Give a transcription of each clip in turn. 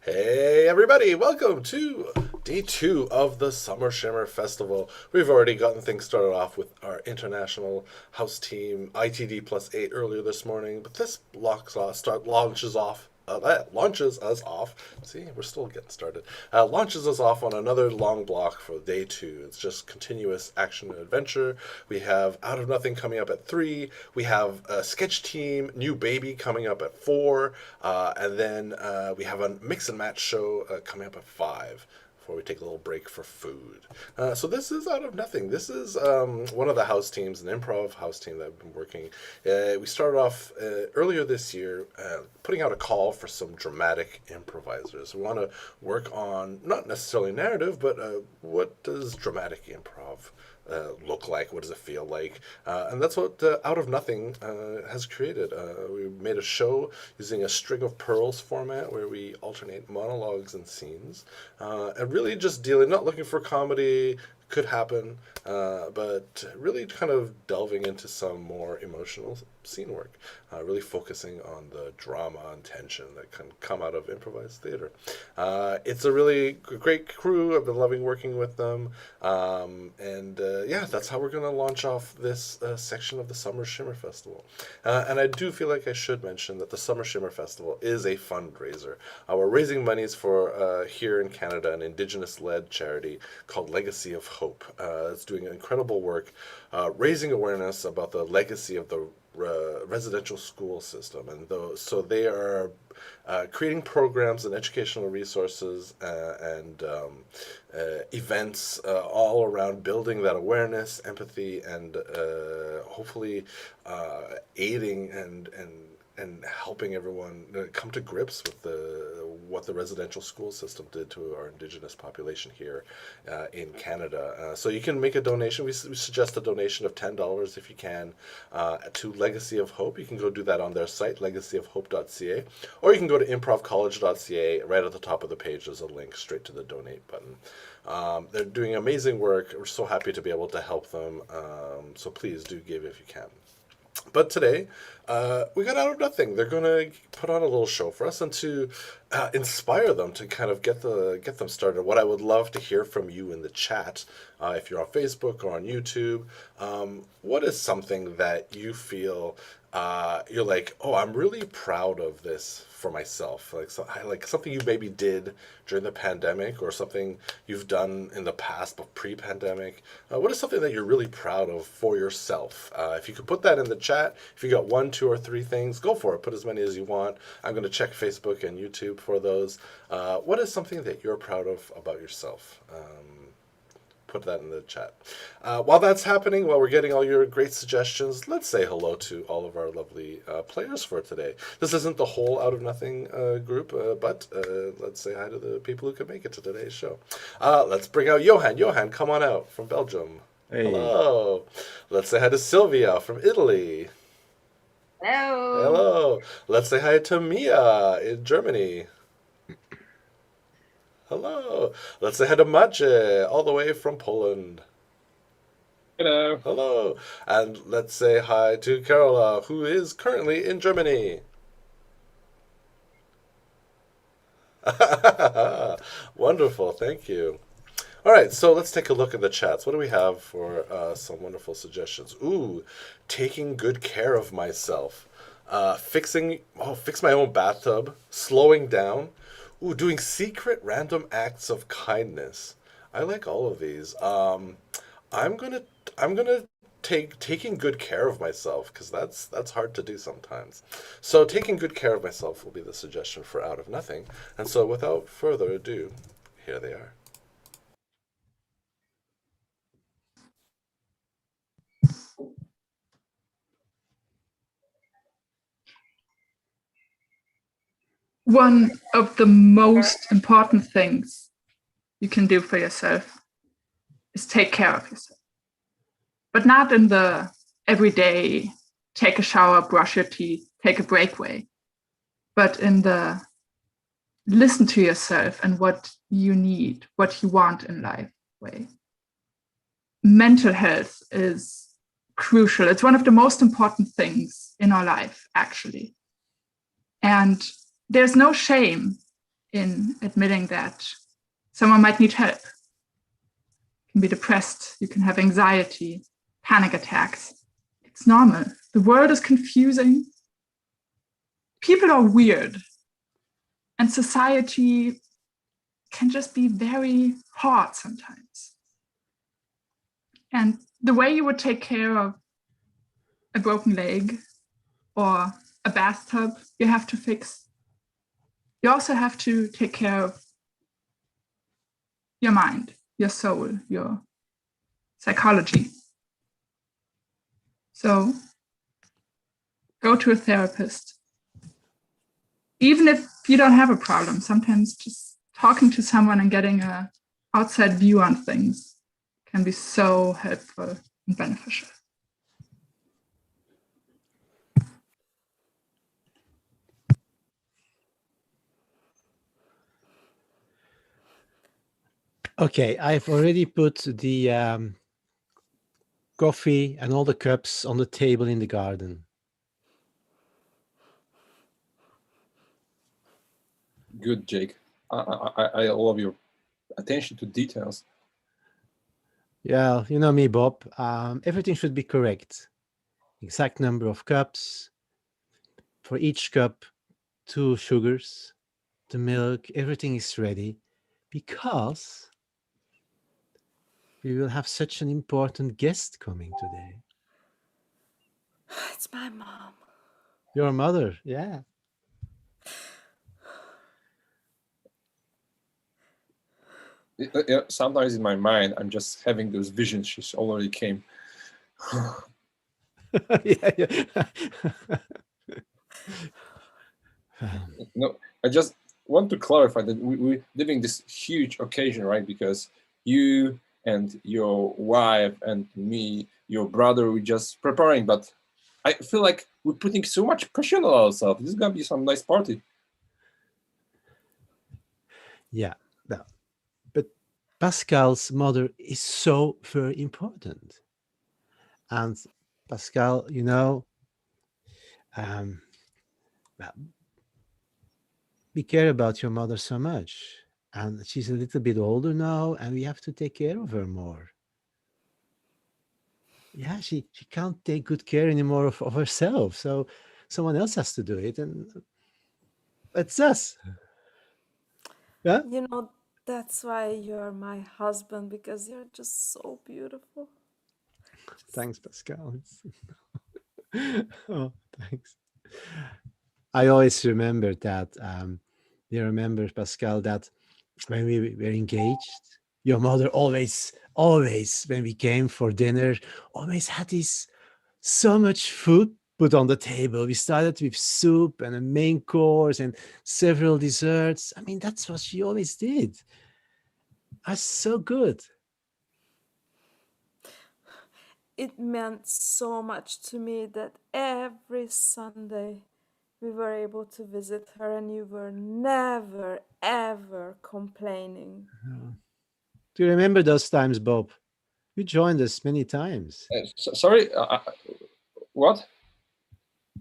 Hey everybody, welcome to day two of the Summer Shimmer Festival. We've already gotten things started off with our international house team, ITD plus 8 earlier this morning, but this launches us off. See, we're still getting started. Launches us off on another long block for day two. It's just continuous action and adventure. We have Out of Nothing coming up at 3. We have a sketch team, New Baby coming up at 4. And then we have a mix and match show coming up at 5 before we take a little break for food. So this is Out of Nothing. This is one of the house teams, an improv house team that I've been working. We started off earlier this year putting out a call for some dramatic improvisers. We want to work on not necessarily narrative, but what does dramatic improv look like? What does it feel like? And that's what Out of Nothing has created. We made a show using a string of pearls format where we alternate monologues and scenes, and really just dealing, not looking for comedy. Could happen, but really kind of delving into some more emotional scene work, really focusing on the drama and tension that can come out of improvised theater. It's a really great crew. I've been loving working with them, and yeah, that's how we're going to launch off this section of the Summer Shimmer Festival. And I do feel like I should mention that the Summer Shimmer Festival is a fundraiser. We're raising monies for here in Canada an Indigenous-led charity called Legacy of Hope. It's doing incredible work, raising awareness about the legacy of the residential school system, and so they are creating programs and educational resources and events all around building that awareness, empathy, and hopefully aiding and helping everyone come to grips with what the residential school system did to our Indigenous population here in Canada. So you can make a donation. We suggest a donation of $10 if you can to Legacy of Hope. You can go do that on their site, legacyofhope.ca, or you can go to improvcollege.ca. Right at the top of the page, there's a link straight to the donate button. They're doing amazing work. We're so happy to be able to help them. So please do give if you can. But today, we got Out of Nothing. They're going to put on a little show for us and to inspire them to kind of get them started. What I would love to hear from you in the chat, if you're on Facebook or on YouTube, what is something that you feel you're like, oh, I'm really proud of this for myself, like something you maybe did during the pandemic or something you've done in the past but pre-pandemic. What is something that you're really proud of for yourself? If you could put that in the chat, if you got 1, 2, or 3 things, go for it. Put as many as you want. I'm going to check Facebook and YouTube for those. What is something that you're proud of about yourself? Put that in the chat. While that's happening, while we're getting all your great suggestions, let's say hello to all of our lovely players for today. This isn't the whole Out of Nothing group, but let's say hi to the people who could make it to today's show. Let's bring out Johan. Johan, come on out from Belgium. Hey. Hello. Let's say hi to Sylvia from Italy. Hello. Hello. Let's say hi to Mia in Germany. Hello. Let's say hi to Maciej, all the way from Poland. Hello. Hello. And let's say hi to Carola, who is currently in Germany. Wonderful. Thank you. All right, so let's take a look at the chats. What do we have for some wonderful suggestions? Ooh, taking good care of myself. Fix my own bathtub. Slowing down. Ooh, doing secret random acts of kindness. I like all of these. I'm gonna take taking good care of myself because that's hard to do sometimes. So taking good care of myself will be the suggestion for Out of Nothing. And so without further ado, here they are. One of the most important things you can do for yourself is take care of yourself. But not in the everyday, take a shower, brush your teeth, take a break way, but in the listen to yourself and what you need, what you want in life way. Mental health is crucial. It's one of the most important things in our life, actually. And there's no shame in admitting that someone might need help. You can be depressed, you can have anxiety, panic attacks. It's normal. The world is confusing. People are weird. And society can just be very hard sometimes. And the way you would take care of a broken leg or a bathtub you have to fix, you also have to take care of your mind, your soul, your psychology. So go to a therapist. Even if you don't have a problem, sometimes just talking to someone and getting an outside view on things can be so helpful and beneficial. Okay, I've already put the coffee and all the cups on the table in the garden. Good, Jake. I love your attention to details. Yeah, you know me, Bob. Everything should be correct. Exact number of cups. For each cup, 2 sugars, the milk, everything is ready because we will have such an important guest coming today. It's my mom. Your mother, yeah. Sometimes in my mind, I'm just having those visions. She's already came. Yeah. No, I just want to clarify that we're living this huge occasion, right? Because you and your wife and me, your brother, we're just preparing. But I feel like we're putting so much pressure on ourselves. This is gonna be some nice party. Yeah, no. But Pascal's mother is so very important. And Pascal, you know, well, we care about your mother so much. And she's a little bit older now, and we have to take care of her more. Yeah, she can't take good care anymore of herself. So someone else has to do it. And it's us. Yeah. You know, that's why you're my husband, because you're just so beautiful. Thanks, Pascal. Oh, thanks. I always remember that. You remember, Pascal, that when we were engaged, your mother always, when we came for dinner, always had this so much food put on the table. We started with soup and a main course and several desserts. I mean, that's what she always did. That's so good. It meant so much to me that every Sunday we were able to visit her, and you were never, ever complaining. Do you remember those times, Bob? You joined us many times. Sorry, what?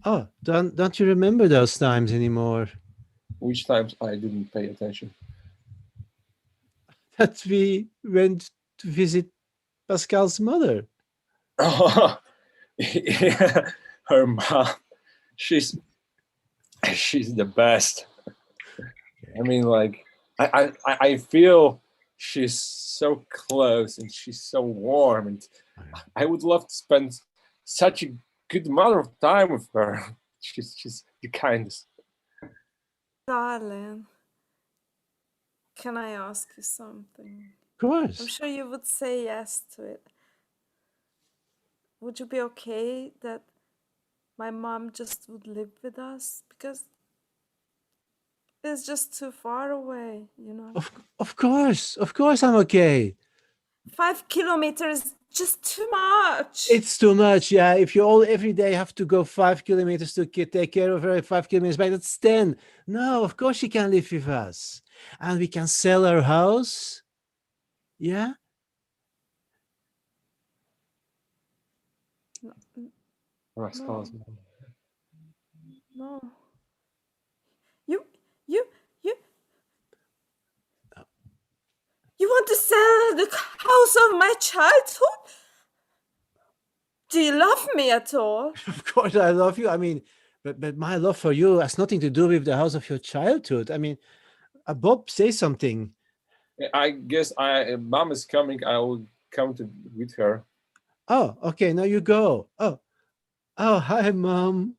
Oh, don't you remember those times anymore? Which times I didn't pay attention? That we went to visit Pascal's mother. Yeah, her mom. She's the best. I mean, like, I feel she's so close and she's so warm, and I would love to spend such a good amount of time with her. She's the kindest. Darling, can I ask you something? Of I'm course. sure you would say yes to it. Would you be okay that my mom just would live with us? Because it's just too far away, you know? Of course I'm okay. 5 kilometers is just too much. It's too much, yeah. If you all every day have to go 5 kilometers to take care of her, 5 kilometers back, that's 10. No, of course she can live with us. And we can sell our house. Yeah. No. No. You want to sell the house of my childhood? Do you love me at all? Of course, I love you. I mean, but my love for you has nothing to do with the house of your childhood. I mean, Bob, say something. I guess mom is coming. I will come with her. Oh, okay. Now you go. Oh, hi, Mom.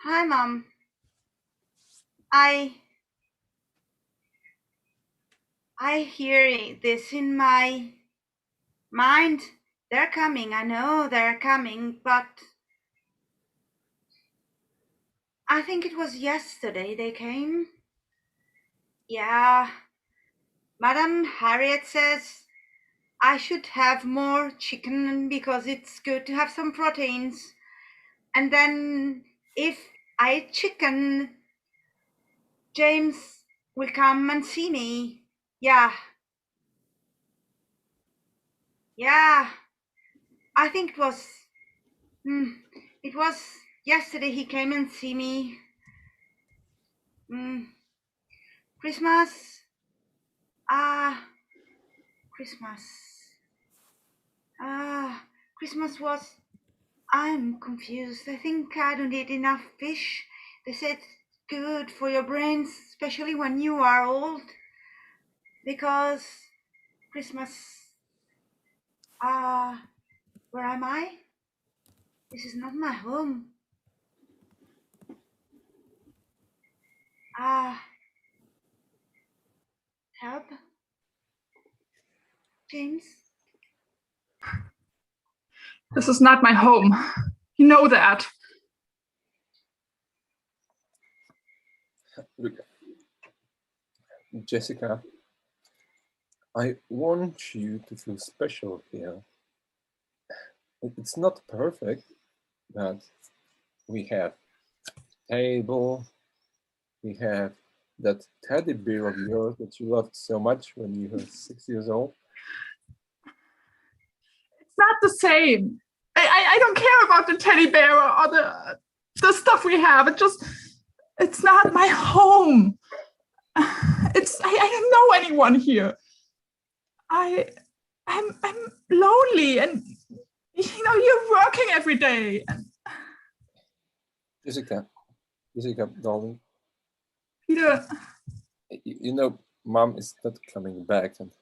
Hi, Mom. I hear this in my mind. They're coming. I know they're coming, but I think it was yesterday they came. Yeah. Madam Harriet says I should have more chicken because it's good to have some proteins. And then if I eat chicken, James will come and see me. Yeah. Yeah. I think it was yesterday he came and see me. Christmas. Christmas. Christmas was. I'm confused. I think I don't eat enough fish. They said good for your brains, especially when you are old. Because Christmas. Where am I? This is not my home. Help. James. This is not my home. You know that. Look, Jessica, I want you to feel special here. It's not perfect, but we have table, we have that teddy bear of yours that you loved so much when you were 6 years old. It's not the same. I don't care about the teddy bear or the stuff we have. It's not my home. I don't know anyone here. I'm lonely, and you're working every day. Jessica, darling, Peter, Mom is not coming back, and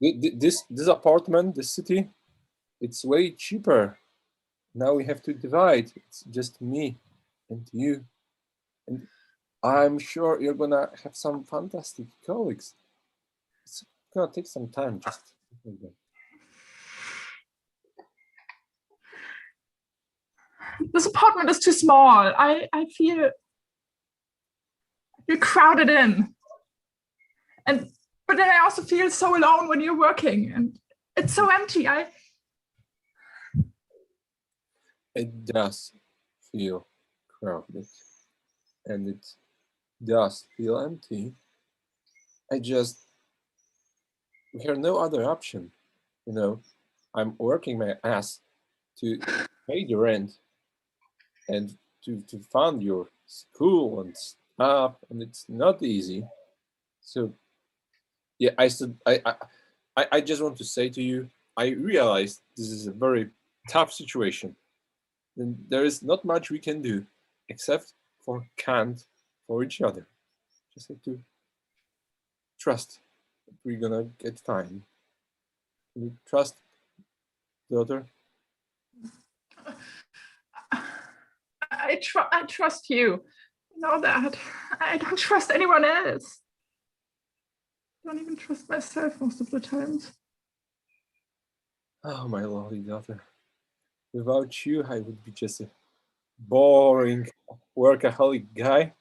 this apartment, this city, it's way cheaper. Now we have to divide. It's just me and you, and I'm sure you're gonna have some fantastic colleagues. It's gonna take some time, just like that. this apartment is too small. I feel crowded in, but then I also feel so alone when you're working, and it's so empty. It does feel crowded, and it does feel empty. We have no other option. I'm working my ass to pay the rent and to fund your school and stuff, and it's not easy. So yeah, I just want to say to you, I realize this is a very tough situation, and there is not much we can do except for kind for each other. Just have to trust that we're gonna get fine. You trust, daughter? I trust you. You know that. I don't trust anyone else. I don't even trust myself most of the times. Oh, my lovely daughter. Without you, I would be just a boring workaholic guy.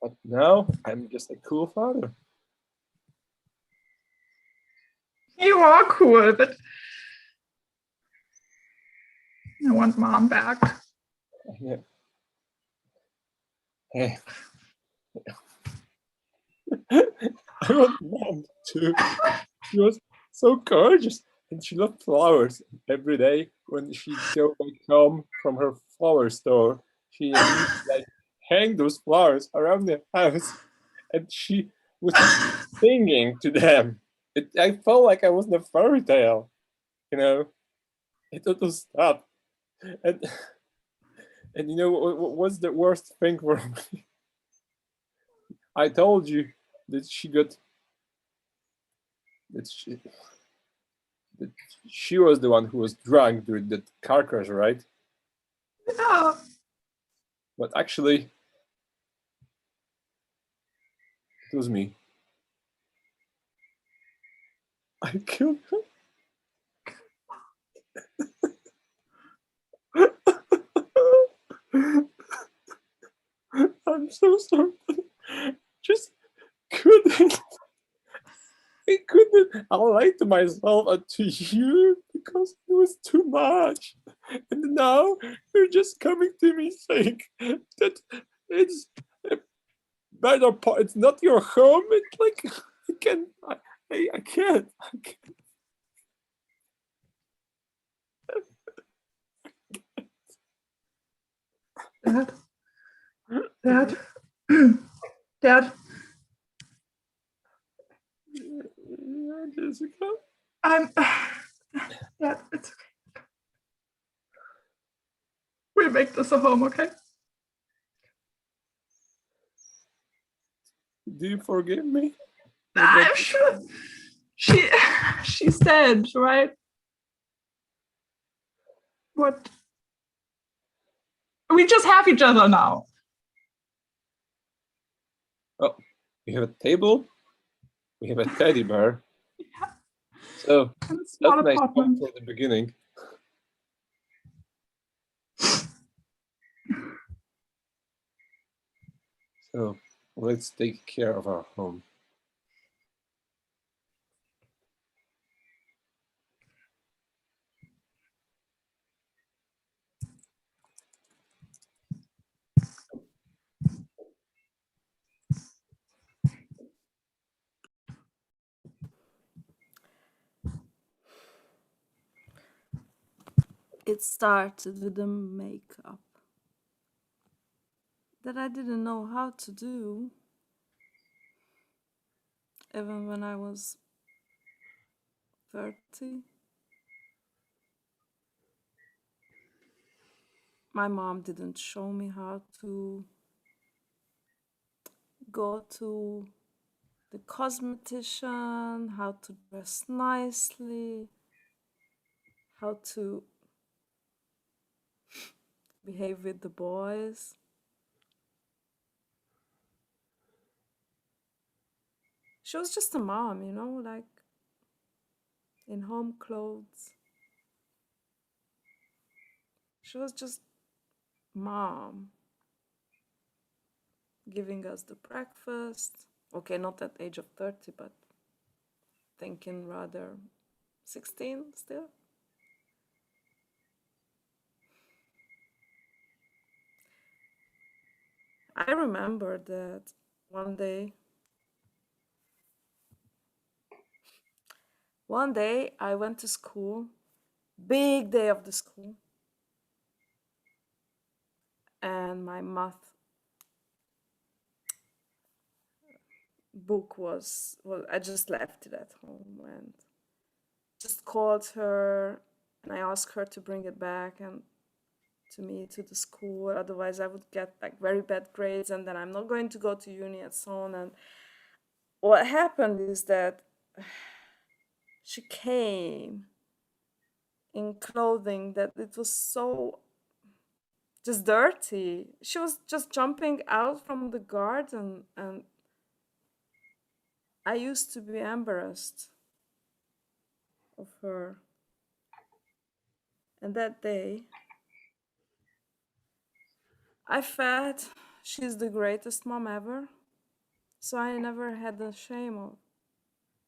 But now I'm just a cool father. You are cool, but I want Mom back. Yeah. Hey. I want Mom too. She was so gorgeous, and she loved flowers. Every day when she go back home from her flower store, she like hang those flowers around the house, and she was singing to them. I felt like I was in a fairy tale, you know. It would stop, and you know what's the worst thing for me? I told you that that she was the one who was drunk during that car crash, right? Yeah. But actually, it was me. I killed her. I'm so sorry. Just couldn't. I couldn't. I lied to myself and to you because it was too much. And now you're just coming to me saying that it's a better part. It's not your home. It's like I can't. I can't. I can't. Dad, Dad, Yeah, Jessica. I'm. Dad, it's okay. We make this a home, okay? Do you forgive me? I'm sure. She's dead, right? What? We just have each other now. Oh, we have a table. We have a teddy bear. Yeah. So And a small that's nice apartment. for the beginning. So let's take care of our home. It started with the makeup that I didn't know how to do, even when I was 30. My mom didn't show me how to go to the cosmetician, how to dress nicely, how to behave with the boys. She was just a mom, you know, like in home clothes. She was just mom giving us the breakfast. Okay, not at age of 30, but thinking rather 16 still. I remember that one day I went to school, big day of the school, and my math book was, well, I just left it at home and just called her and I asked her to bring it back and to me to the school, otherwise I would get like very bad grades and then I'm not going to go to uni and so on. And what happened is that she came in clothing that it was so just dirty. She was just jumping out from the garden and I used to be embarrassed of her. And that day I felt she's the greatest mom ever. So I never had the shame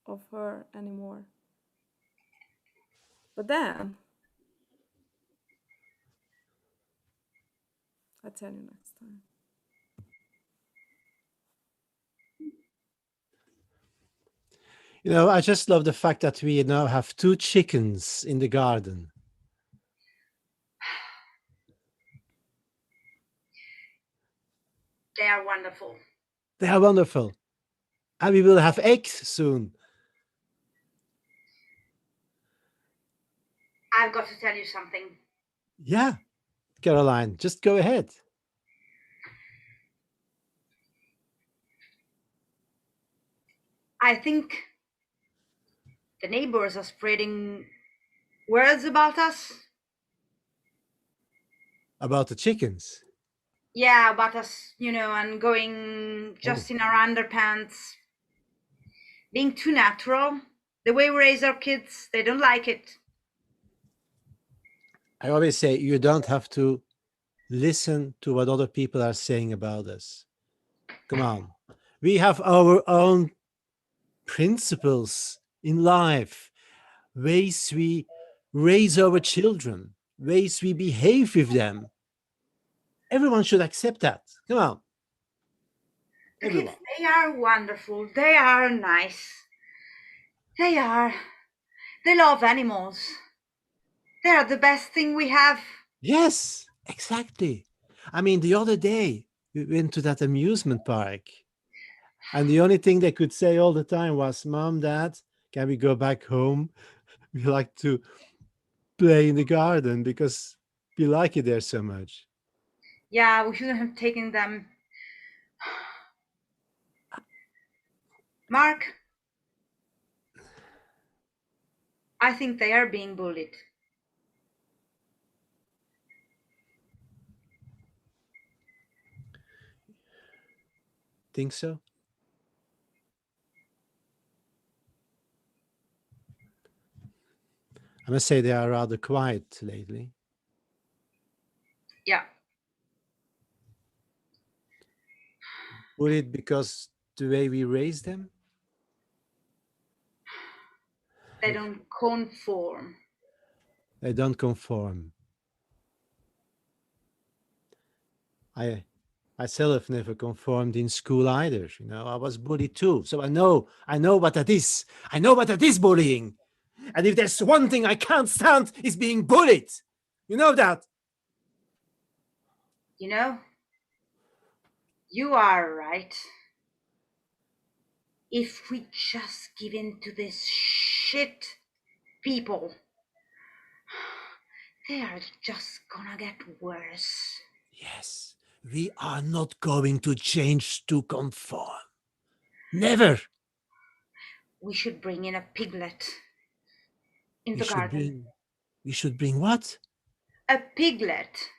of her anymore. But then I'll tell you next time. You know, I just love the fact that we now have 2 chickens in the garden. they are wonderful. They are wonderful. And we will have eggs soon. I've got to tell you something. Yeah, Caroline, just go ahead. I think the neighbors are spreading words about us. About the chickens. Yeah, about us, and going just in our underpants. Being too natural. The way we raise our kids, they don't like it. I always say you don't have to listen to what other people are saying about us. Come on. We have our own principles in life, ways we raise our children, ways we behave with them. Everyone should accept that. Come on. The Everyone. kids, they are wonderful. They are nice. They are. They love animals. They are the best thing we have. Yes, exactly. I mean, the other day we went to that amusement park, and the only thing they could say all the time was, "Mom, Dad, can we go back home? We like to play in the garden because we like it there so much." Yeah, we shouldn't have taken them. Mark, I think they are being bullied. Think so? I must say they are rather quiet lately. Yeah. Would it because the way we raise them? They don't conform. They don't conform. I myself never conformed in school either. I was bullied too. So I know what that is. I know what that is, bullying. And if there's one thing I can't stand, is being bullied. You know that? You are right. If we just give in to this shit people, they are just gonna get worse. Yes. We are not going to change to conform. Never. We should bring in a piglet in We the should garden. bring what? A piglet.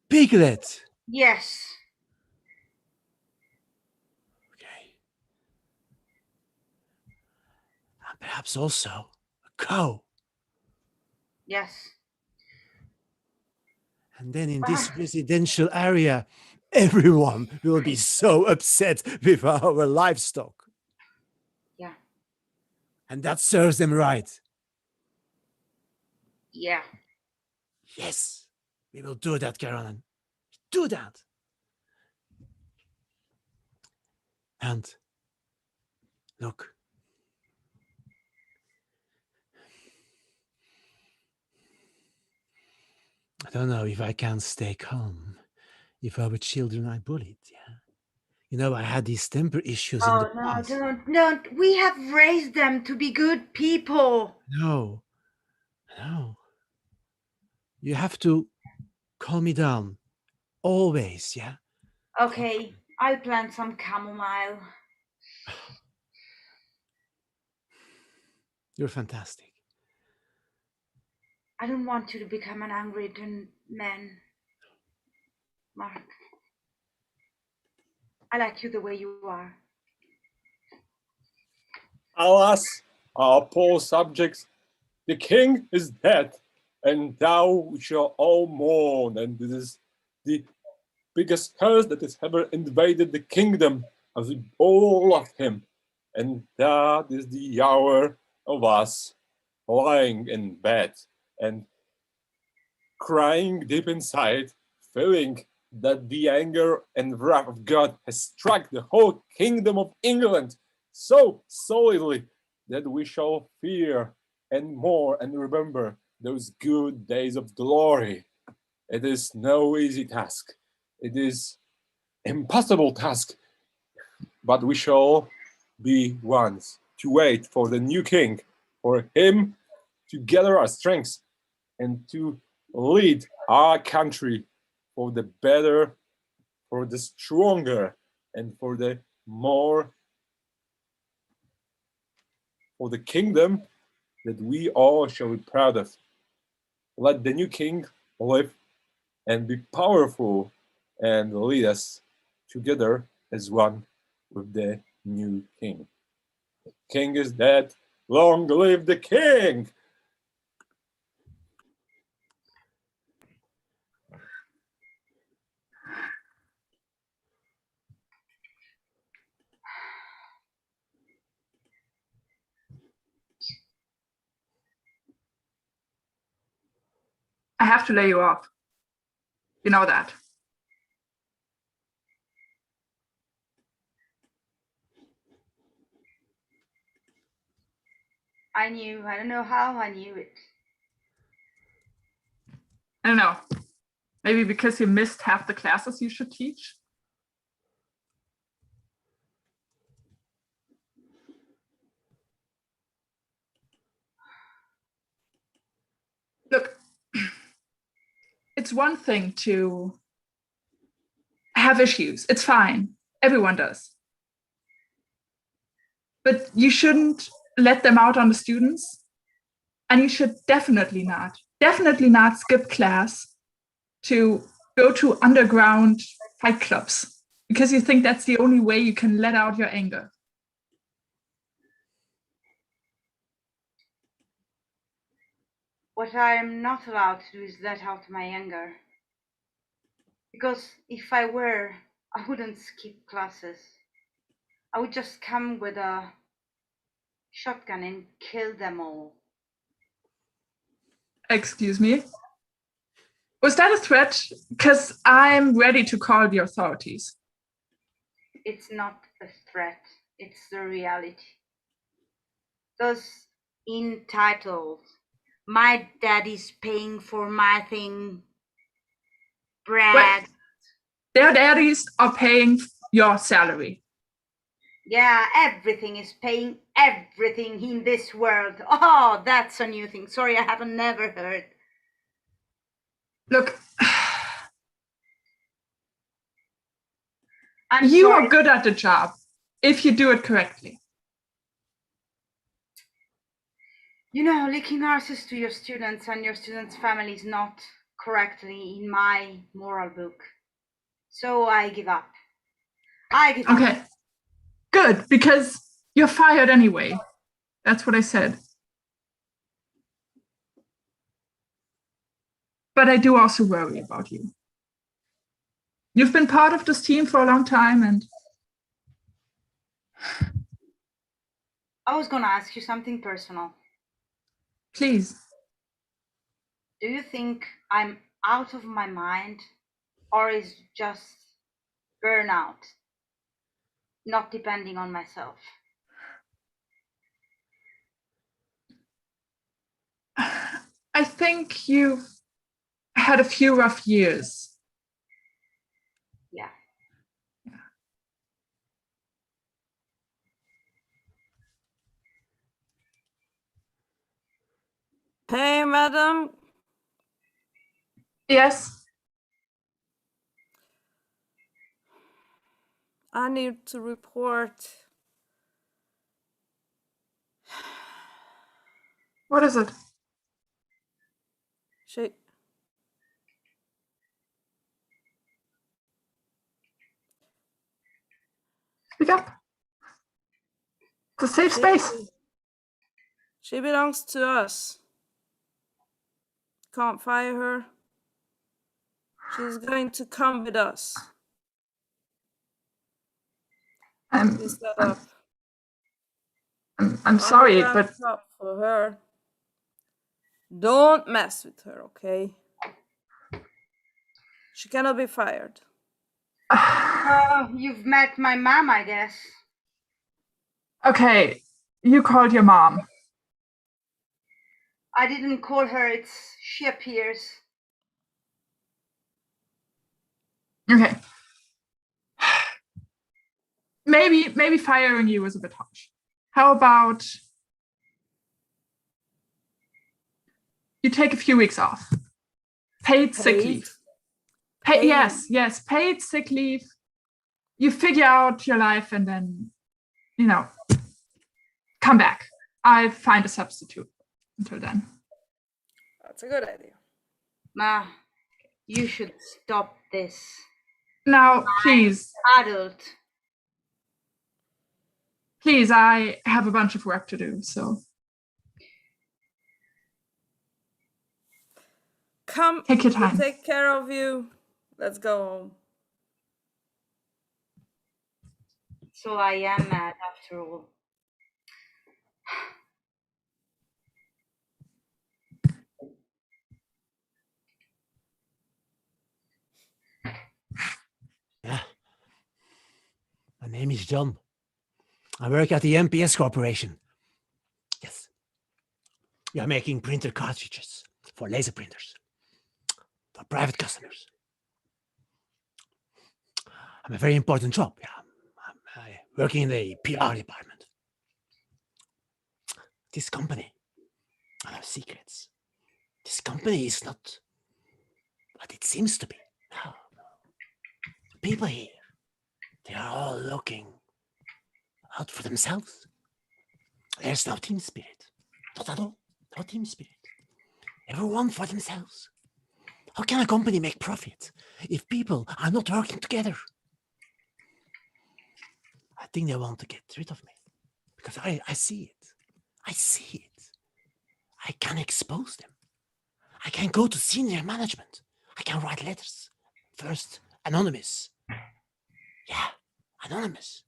Piglet. Yes. Okay. And perhaps also a cow. Yes. And then in this residential area, everyone will be so upset with our livestock. Yeah. And that serves them right. Yeah. Yes, we will do that, Caroline. Do that. And look, I don't know if I can stay calm if our children are bullied. Yeah. I had these temper issues in the Oh, no, past. don't. We have raised them to be good people. No. You have to calm me down. Always, yeah? Okay, I'll plant some chamomile. You're fantastic. I don't want you to become an angry man, Mark. I like you the way you are. Alas, our poor subjects, the king is dead, and thou shall all mourn, and this is the biggest curse that has ever invaded the kingdom, as we all loved him. And that is the hour of us lying in bed and crying deep inside, feeling that the anger and wrath of God has struck the whole kingdom of England so solidly that we shall fear and more and remember those good days of glory. It is no easy task. It is impossible task, but we shall be ones to wait for the new king, for him to gather our strengths and to lead our country for the better, for the stronger, and for the more, for the kingdom that we all shall be proud of. Let the new king live and be powerful and lead us together as one with the new king. The king is dead. Long live the king! I have to lay you off. You know that. I knew. I don't know how I knew it. I don't know. Maybe because you missed half the classes you should teach? Look, it's one thing to have issues. It's fine. Everyone does. But you shouldn't let them out on the students. And you should definitely not skip class to go to underground fight clubs because you think that's the only way you can let out your anger. What I'm not allowed to do is let out my anger. Because if I were, I wouldn't skip classes. I would just come with a shotgun and kill them all. Excuse me? Was that a threat? Because I'm ready to call the authorities. It's not a threat, it's the reality. Those entitled, my daddy's paying for my thing, brag. Wait, their daddies are paying your salary. Yeah, everything is paying everything in this world. Oh, that's a new thing. Sorry, I haven't never heard. Look, I'm you sorry. are good at the job if you do it correctly. You know, leaking arses to your students and your students' family is not correctly in my moral book. So I give up. I give up. Okay, good, because you're fired anyway. That's what I said. But I do also worry about you. You've been part of this team for a long time, and I was gonna ask you something personal. please. Do you think I'm out of my mind, or is just burnout, not depending on myself? I think you've had a few rough years. Yeah. Hey, madam. Yes? I need to report. What is it? She Speak up. It's a safe space. She belongs to us. Can't fire her. She's going to come with us. Please shut up. I'm sorry, I'll but stand up for her. Don't mess with her, okay? She cannot be fired. You've met my mom, I guess. okay, you called your mom. I didn't call her, she appears. Okay. maybe firing you was a bit harsh. How about you take a few weeks off? Paid sick Paid? leave. Paid. Yes, paid sick leave. You figure out your life and then, come back. I'll find a substitute until then. That's a good idea. Ma, you should stop this. Now, please, Adult. I have a bunch of work to do, so Come, take your we'll time. take care of you. Let's go home. So I am mad after all. Yeah. My name is John. I work at the MPS Corporation. Yes. We are making printer cartridges for laser printers for private customers. I'm a very important job. Yeah. I'm working in the PR department. This company, I have secrets. This company is not what it seems to be. No. The people here, they are all looking out for themselves. There's no team spirit. Not at all. No team spirit. Everyone for themselves. How can a company make profit if people are not working together? I think they want to get rid of me because I see it. I see it. I can expose them. I can go to senior management. I can write letters. First, anonymous. Yeah, anonymous.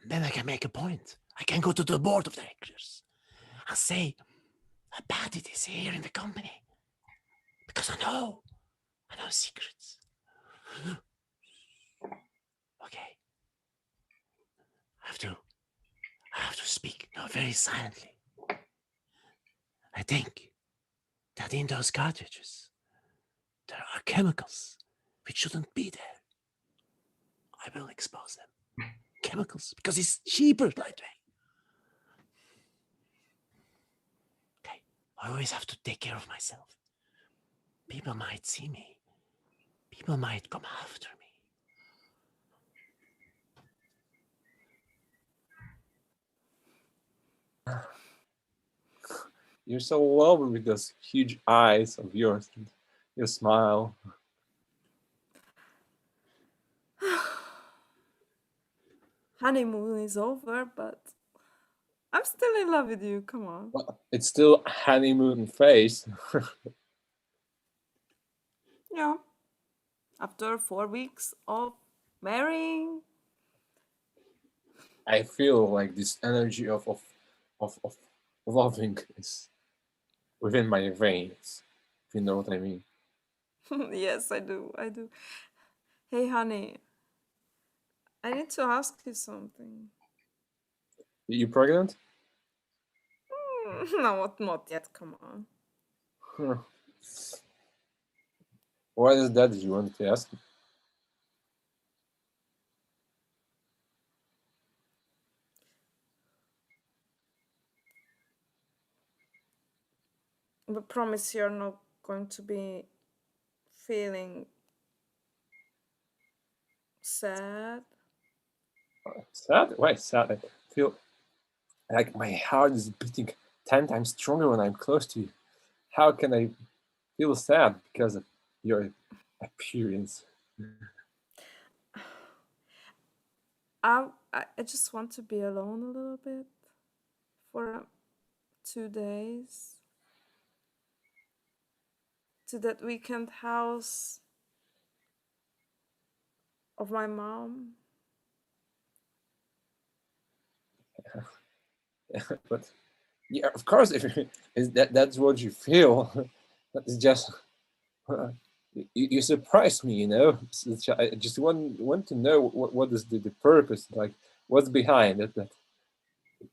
And then I can make a point. I can go to the board of directors and say how bad it is here in the company. Because I know secrets. Okay. I have to speak very silently. I think that in those cartridges, there are chemicals which shouldn't be there. I will expose them. Chemicals, because it's cheaper that way. Okay, I always have to take care of myself. People might see me. People might come after me. You're so lovely with those huge eyes of yours, and your smile. Honeymoon is over, but I'm still in love with you. Come on. Well, it's still honeymoon phase. Yeah. After 4 weeks of marrying. I feel like this energy of loving is within my veins, if you know what I mean. Yes, I do. Hey, honey. I need to ask you something. You pregnant? No, not yet. Come on. Huh. What is that you wanted to ask? But promise you're not going to be feeling sad. Sad? Why sad? I feel like my heart is beating 10 times stronger when I'm close to you. How can I feel sad because of your appearance? I just want to be alone a little bit for 2 days to that weekend house of my mom. But yeah, of course, if that's what you feel, that's just you surprised me. I just want to know what is the purpose, like what's behind it, that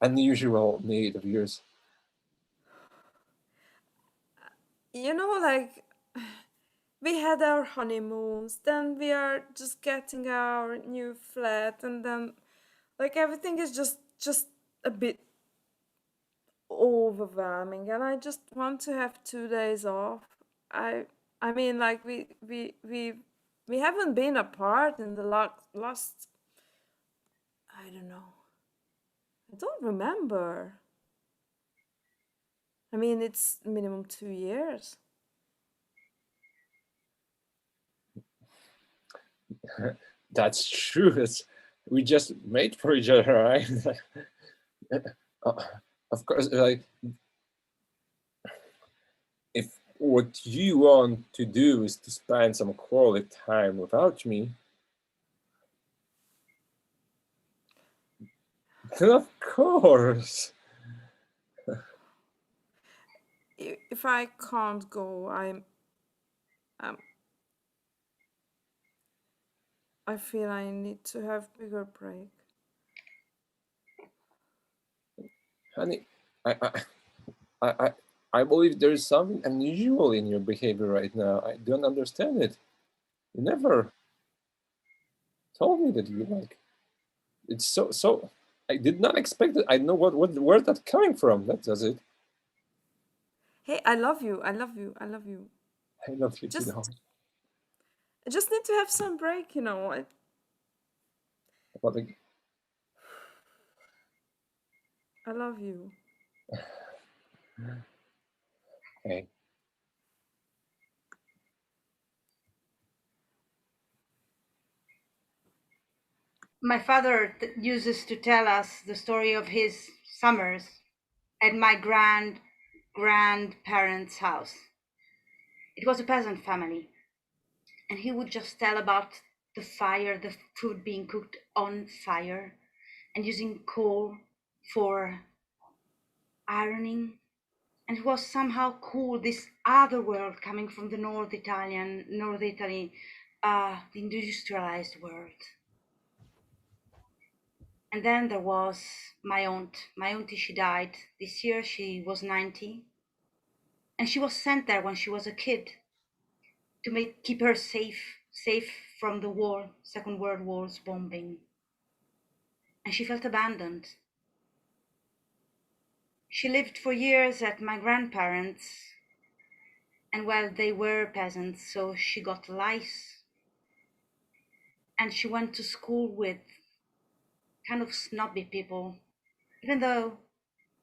unusual need of yours. Like we had our honeymoons, then we are just getting our new flat, and then like everything is just a bit overwhelming, and I just want to have 2 days off. I I mean, like we haven't been apart in the last, I don't know. I don't remember. I mean, it's minimum 2 years. That's true. We just made for each other, right? Uh, of course, like if what you want to do is to spend some quality time without me, then of course. If I can't go, um, I feel I need to have bigger break. Honey, I, I, I, I believe there is something unusual in your behavior right now. I don't understand it. You never told me that you like. It's so. I did not expect it. I know where that's coming from. That does it. Hey, I love you. I love you. I love you. I love you too. Just I just need to have some break, you know. But like, I love you. hey, My father uses to tell us the story of his summers at my grandparents' house. It was a peasant family, and he would just tell about the fire, the food being cooked on fire, and using coal for ironing. And it was somehow cool, this other world coming from the North Italy, the industrialized world. And then there was my aunt. My auntie, she died this year. She was 90. And she was sent there when she was a kid to keep her safe from the war, Second World War's bombing. And she felt abandoned. She lived for years at my grandparents, and well, they were peasants, so she got lice. And she went to school with kind of snobby people, even though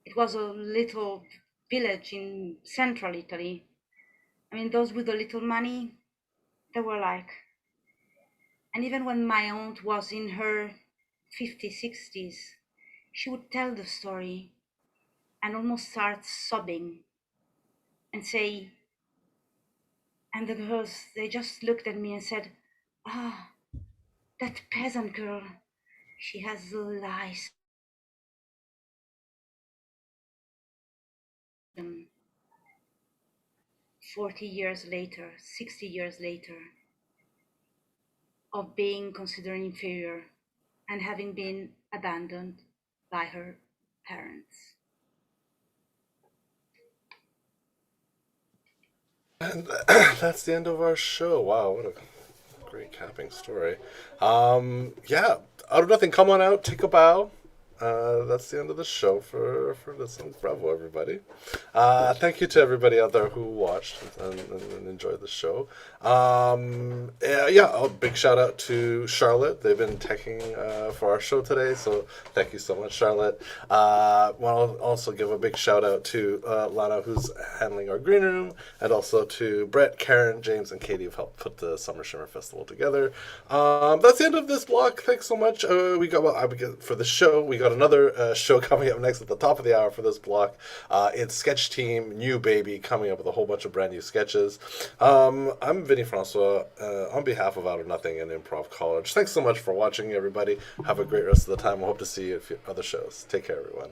it was a little village in central Italy. I mean, those with a little money, they were like, and even when my aunt was in her 50s, 60s, she would tell the story and almost start sobbing and say, and the girls, they just looked at me and said, ah, that peasant girl, she has lice. 40 years later, 60 years later, of being considered inferior and having been abandoned by her parents. And that's the end of our show. Wow, what a great capping story. Yeah, out of nothing, come on out, take a bow. That's the end of the show for this one. Bravo, everybody. Thank you to everybody out there who watched and enjoyed the show. A big shout out to Charlotte. They've been teching for our show today, so thank you so much, Charlotte. Want to also give a big shout out to Lana, who's handling our green room, and also to Brett, Karen, James, and Katie, who helped put the Summer Shimmer Festival together. That's the end of this block. Thanks so much. For the show, we got another show coming up next at the top of the hour for this block. It's Sketch Team New Baby, coming up with a whole bunch of brand new sketches. I'm Vinny Francois on behalf of Out of Nothing and Improv College. Thanks so much for watching, everybody. Have a great rest of the time. I hope to see you at other shows. Take care, everyone.